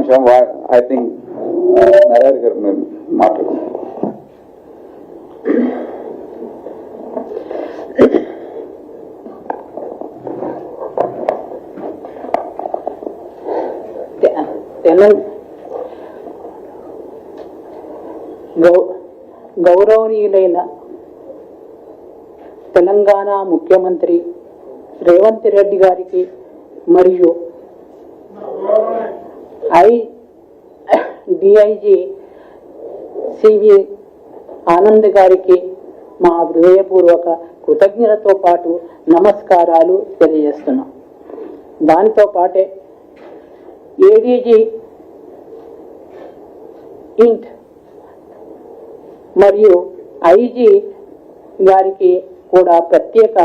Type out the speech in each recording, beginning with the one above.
అంశం I think Narendra గారు మేము మాట్లాడుకుంటాం. గౌరవనీయులైన తెలంగాణ ముఖ్యమంత్రి రేవంత్ రెడ్డి గారికి మరియు డిఐజీ సివి ఆనంద్ గారికి మా హృదయపూర్వక కృతజ్ఞతతో పాటు నమస్కారాలు తెలియజేస్తున్నాం. దానితో పాటే ఏడీజీ ఇంట్ మరియు ఐజీ గారికి కూడా ప్రత్యేక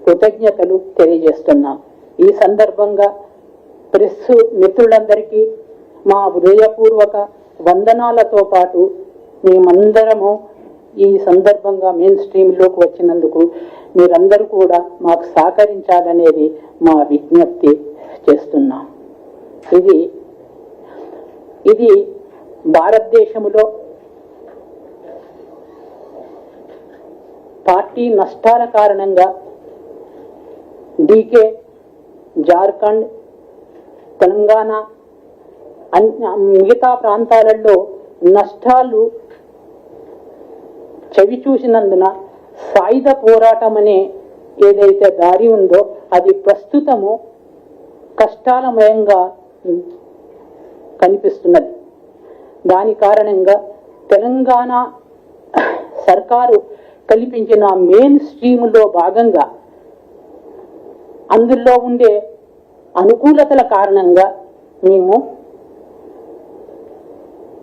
కృతజ్ఞతలు తెలియజేస్తున్నాం. ఈ సందర్భంగా ప్రెస్ మిత్రులందరికీ మా హృదయపూర్వక వందనాలతో పాటు మేమందరము ఈ సందర్భంగా మెయిన్ స్ట్రీమ్లోకి వచ్చినందుకు మీరందరూ కూడా మాకు సహకరించాలనేది మా విజ్ఞప్తి చేస్తున్నాం. ఇది భారతదేశంలో పార్టీ నష్టాల కారణంగా డీకే, జార్ఖండ్, తెలంగాణ మిగతా ప్రాంతాలలో నష్టాలు చవి చూసినందున సాయుధ పోరాటం అనే ఏదైతే దారి ఉందో అది ప్రస్తుతము కష్టాలమయంగా కనిపిస్తున్నది. దాని కారణంగా తెలంగాణ సర్కారు కల్పించిన మెయిన్ స్ట్రీమ్లో భాగంగా అందులో ఉండే అనుకూలతల కారణంగా మేము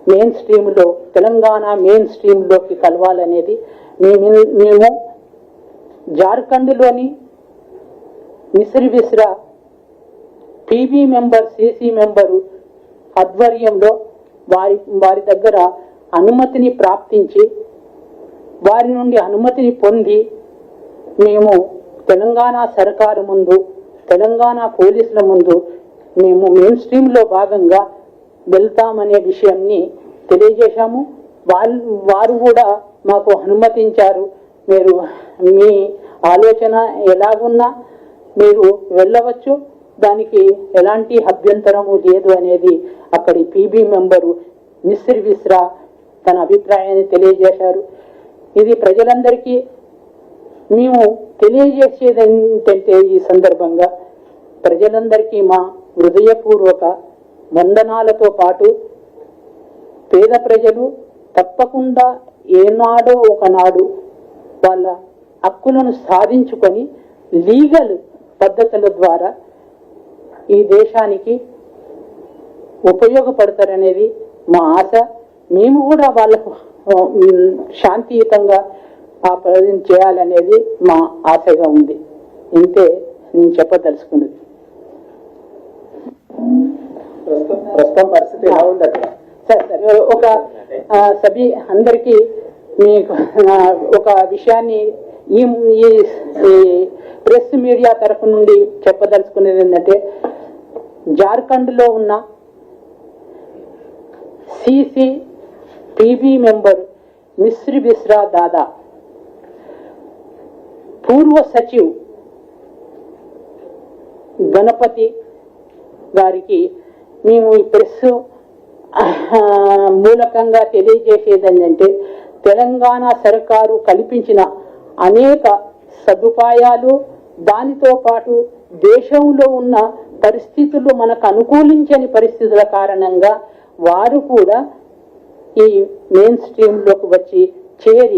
మెయిన్ స్ట్రీమ్లో తెలంగాణ మెయిన్ స్ట్రీమ్లోకి కలవాలనేది మేము జార్ఖండ్లోని Mishri Vishra PB member CC member ఆధ్వర్యంలో వారి దగ్గర అనుమతిని ప్రాప్తించి వారి నుండి అనుమతిని పొంది మేము తెలంగాణ సర్కారు ముందు, తెలంగాణ పోలీసుల ముందు మేము మెయిన్ స్ట్రీమ్లో భాగంగా వెళ్తామనే విషయాన్ని తెలియజేశాము. వారు కూడా మాకు అనుమతించారు. మీరు మీ ఆలోచన ఎలాగున్నా మీరు వెళ్ళవచ్చు, దానికి ఎలాంటి అభ్యంతరము లేదు అనేది అక్కడి పీబీ మెంబరు మిశ్రి విశ్రా తన అభిప్రాయాన్ని తెలియజేశారు. ఇది ప్రజలందరికీ మేము తెలియజేసేది ఏంటంటే ఈ సందర్భంగా ప్రజలందరికీ మా హృదయపూర్వక వందనాలతో పాటు పేద ప్రజలు తప్పకుండా ఏనాడో ఒకనాడు వాళ్ళ హక్కులను సాధించుకొని లీగల్ పద్ధతుల ద్వారా ఈ దేశానికి ఉపయోగపడతారనేది మా ఆశ. మేము కూడా వాళ్ళకు శాంతియుతంగా ఆ ప్రజలు చేయాలనేది మా ఆశగా ఉంది. ఇంతే నేను చెప్పదలుచుకున్నది. ప్రస్తుతం పరిస్థితి ఎలా ఉంది అక్కడ? సరే ఒక సభి అందరికీ మీకు ఒక విషయాన్ని ఈ ప్రెస్ మీడియా తరఫు నుండి చెప్పదలుచుకునేది ఏంటంటే జార్ఖండ్లో ఉన్న సిసి పీబీ మెంబర్ మిశ్రి విశ్రా దాదా పూర్వ సచివ్ గణపతి గారికి మేము ఈ ప్రెస్ మూలకంగా తెలియజేసేది ఏంటంటే తెలంగాణ సర్కారు కల్పించిన అనేక సదుపాయాలు, దానితో పాటు దేశంలో ఉన్న పరిస్థితులు మనకు అనుకూలించని పరిస్థితుల కారణంగా వారు కూడా ఈ మెయిన్ స్ట్రీమ్లోకి వచ్చి చేరి